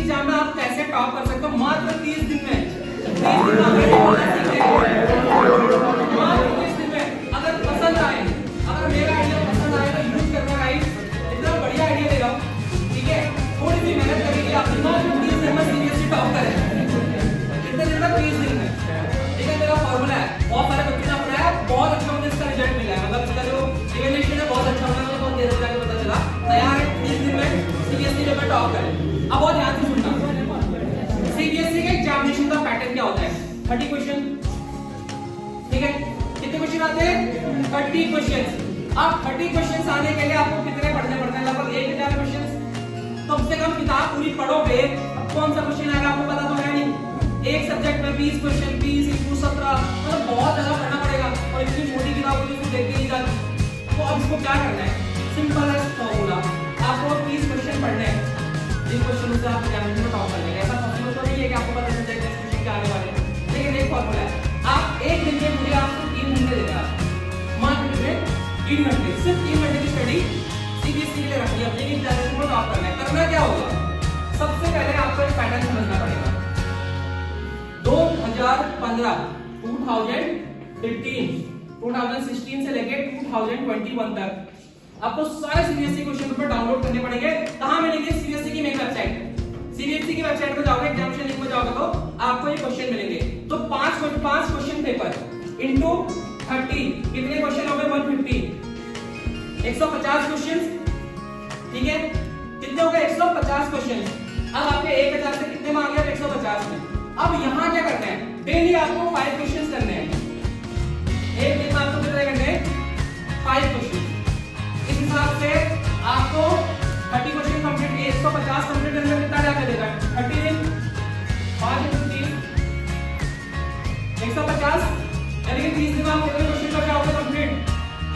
Exam में आप कैसे टॉप कर सकते हो मात्र 30 दिन में। 30 दिन मात्र 30 दिन में। अगर पसंद आए, अगर मेरा आइडिया पसंद आए तो यूज करना गाइस। इतना बढ़िया आइडिया दे रहा हूं, ठीक है। थोड़ी सी मेहनत करेंगे आप, मात्र 30 दिन में सीबीएसई टॉप करें। कितने दिन तक? 30 दिन में, ठीक है। मेरा फॉर्मूला है, बहुत सारे बच्चों ने अपनाया, बहुत अच्छा मुझे इसका रिजल्ट मिला है। मतलब इसका जो इवैल्यूएशन है बहुत अच्छा होना, बहुत देर जाके पता चला। तैयार है 30 दिन में सीबीएसई पेपर टॉप करें। अब बहुत ध्यान से सुनना, सीबीएसई के एग्जामिनेशन का पैटर्न क्या होता है? 30 क्वेश्चन, ठीक है। कितने क्वेश्चन आते हैं? 30 क्वेश्चन। अब 30 क्वेश्चन आने के लिए आपको कितने पढ़ने पड़ते हैं? लगभग 1000 क्वेश्चन। कम से कम किताब पूरी पढ़ोगे, अब कौन सा क्वेश्चन आएगा आपको पता तो है नहीं। एक सब्जेक्ट में 20 क्वेश्चन, 20 × 17, मतलब बहुत ज्यादा पढ़ना पड़ेगा। और इतनी मोटी किताब होती है उसको देख के नहीं जाती। तो अब इसको क्या करना है? सिंपल है फॉर्मूला, आपको 30 क्वेश्चन पढ़ने हैं। जिन क्वेश्चनों से आप एग्जामिनेशन में टॉप कर लेंगे। ऐसा पॉसिबल तो नहीं है कि आपको पता चल जाए किस क्वेश्चन क्या आने वाले हैं, लेकिन एक फॉर्मूला है। आप एक दिन में मुझे आपको 3 घंटे देना, मात्र में 3 घंटे, सिर्फ 3 घंटे की स्टडी सीबीएसई के लिए रखनी है। अपने एग्जामिनेशन को टॉप करना है। करना क्या होगा? सबसे पहले आपको एक पैटर्न समझना पड़ेगा। 2015, 2015, 2016 से लेके 2021 तक आपको सारे सीबीएसई क्वेश्चन पेपर डाउनलोड करने पड़ेंगे। कहां मिलेंगे? सीबीएसई की मेन वेबसाइट। सीबीएसई की वेबसाइट पर जाओगे, एग्जामिनेशन लिंक पर जाओगे तो आपको ये क्वेश्चन मिलेंगे। तो 5 क्वेश्चन पेपर इनटू 30, कितने क्वेश्चन हो गए? 150, 150 क्वेश्चन, ठीक है। कितने हो गए? 150 क्वेश्चन। अब आपके 1000 से कितने मांगे? 150 में। अब यहां क्या करना है? डेली आपको 5 क्वेश्चन करने हैं। एक दिन में आपको कितने करने हैं? 5 क्वेश्चन। इस हिसाब से आपको 30 क्वेश्चन कंप्लीट किए, 150 कंप्लीट करने में कितना टाइम लगेगा? 30 दिन, 5 × 3, 150, यानी कि 30 दिन में आप कितने क्वेश्चन कर जाओगे कंप्लीट?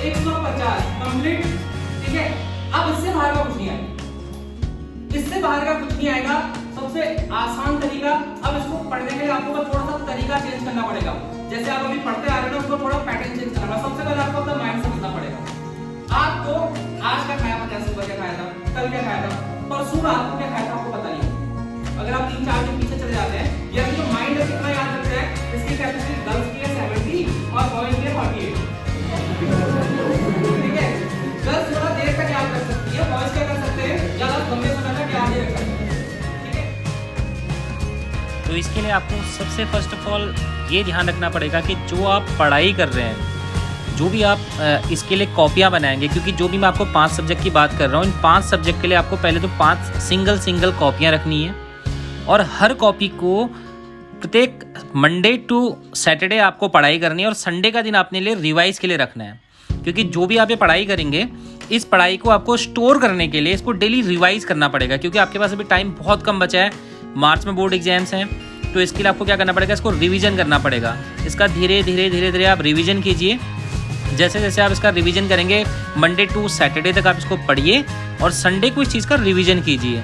150 कंप्लीट, ठीक है। अब इससे बाहर का कुछ नहीं आएगा, इससे बाहर का कुछ नहीं आएगा। सबसे आसान तरीका, अब इसको पढ़ने के लिए आपको थोड़ा सा तरीका चेंज करना पड़ेगा। जैसे आप अभी पढ़ते आ रहे हो, उसको थोड़ा पैटर्न चेंज करना पड़ेगा। सबसे पहले आपको अपना माइंड समझना पड़ेगा। आपको आज का खाया पता है, सुबह क्या खाया था, कल क्या खाया था, परसों रात को क्या खाया था, आपको पता नहीं। अगर आप 3-4 दिन पीछे चले जाते हैं, या जो माइंड है कितना याद रखता है, इसकी कैपेसिटी गर्ल्स की है 70 और बॉयज की है 48, ठीक है। गर्ल्स थोड़ा देर तक याद रख सकती है, बॉयज क्या कर सकते हैं, ज्यादा लंबे समय तक याद नहीं रख सकते, ठीक है। तो इसके लिए आपको सबसे फर्स्ट ऑफ ऑल ये ध्यान रखना पड़ेगा कि जो आप पढ़ाई कर रहे हैं, जो भी आप इसके लिए कॉपियाँ बनाएंगे, क्योंकि जो भी मैं आपको 5 सब्जेक्ट की बात कर रहा हूँ, इन 5 सब्जेक्ट के लिए आपको पहले तो 5 सिंगल कॉपियाँ रखनी है। और हर कॉपी को प्रत्येक मंडे टू सैटरडे आपको पढ़ाई करनी है, और संडे का दिन अपने लिए रिवाइज के लिए रखना है। क्योंकि जो भी आप ये पढ़ाई करेंगे, इस पढ़ाई को आपको स्टोर करने के लिए इसको डेली रिवाइज करना पड़ेगा। क्योंकि आपके पास अभी टाइम बहुत कम बचा है, मार्च में बोर्ड एग्जाम्स हैं, तो इसके लिए आपको क्या करना पड़ेगा? इसको रिवीजन करना पड़ेगा। इसका धीरे धीरे आप रिवीजन कीजिए। जैसे जैसे आप इसका रिवीजन करेंगे, मंडे टू सैटरडे तक आप इसको पढ़िए और संडे को इस चीज़ का रिवीजन कीजिए।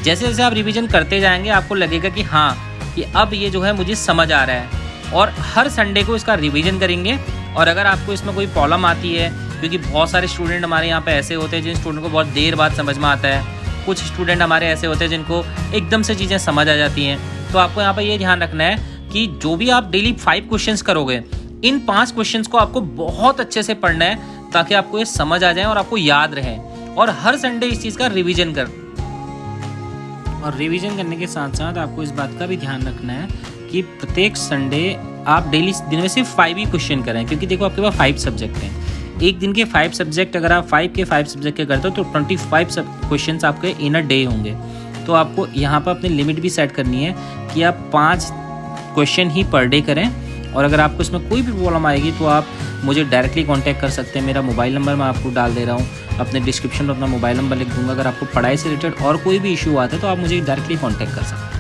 जैसे जैसे आप रिवीजन करते जाएंगे, आपको लगेगा कि हाँ, कि अब ये जो है मुझे समझ आ रहा है। और हर संडे को इसका रिवीजन करेंगे। और अगर आपको इसमें कोई प्रॉब्लम आती है, क्योंकि बहुत सारे स्टूडेंट हमारे यहाँ पे ऐसे होते हैं जिन स्टूडेंट को बहुत देर बाद समझ में आता है, कुछ स्टूडेंट हमारे ऐसे होते हैं जिनको एकदम से चीज़ें समझ आ जाती हैं। तो आपको यहाँ पर ये ध्यान रखना है कि जो भी आप डेली 5 क्वेश्चंस करोगे, इन 5 क्वेश्चंस को आपको बहुत अच्छे से पढ़ना है, ताकि आपको ये समझ आ जाए और आपको याद रहे। और हर संडे इस चीज़ का रिवीजन कर, और रिवीजन करने के साथ साथ आपको इस बात का भी ध्यान रखना है कि प्रत्येक संडे आप डेली दिन में सिर्फ 5 ही क्वेश्चन करें। क्योंकि देखो, आपके पास 5 सब्जेक्ट हैं, एक दिन के 5 सब्जेक्ट, अगर आप 5 के 5 सब्जेक्ट के करते हो तो 25 क्वेश्चन आपके इन अ डे होंगे। तो आपको यहाँ पर अपनी लिमिट भी सेट करनी है कि आप 5 क्वेश्चन ही पर डे करें। और अगर आपको इसमें कोई भी प्रॉब्लम आएगी तो आप मुझे डायरेक्टली कांटेक्ट कर सकते हैं। मेरा मोबाइल नंबर मैं आपको डाल दे रहा हूँ, अपने डिस्क्रिप्शन में अपना मोबाइल नंबर लिख दूंगा। अगर आपको पढ़ाई से रिलेटेड और कोई भी इशू आता है तो आप मुझे डायरेक्टली कांटेक्ट कर सकते हैं।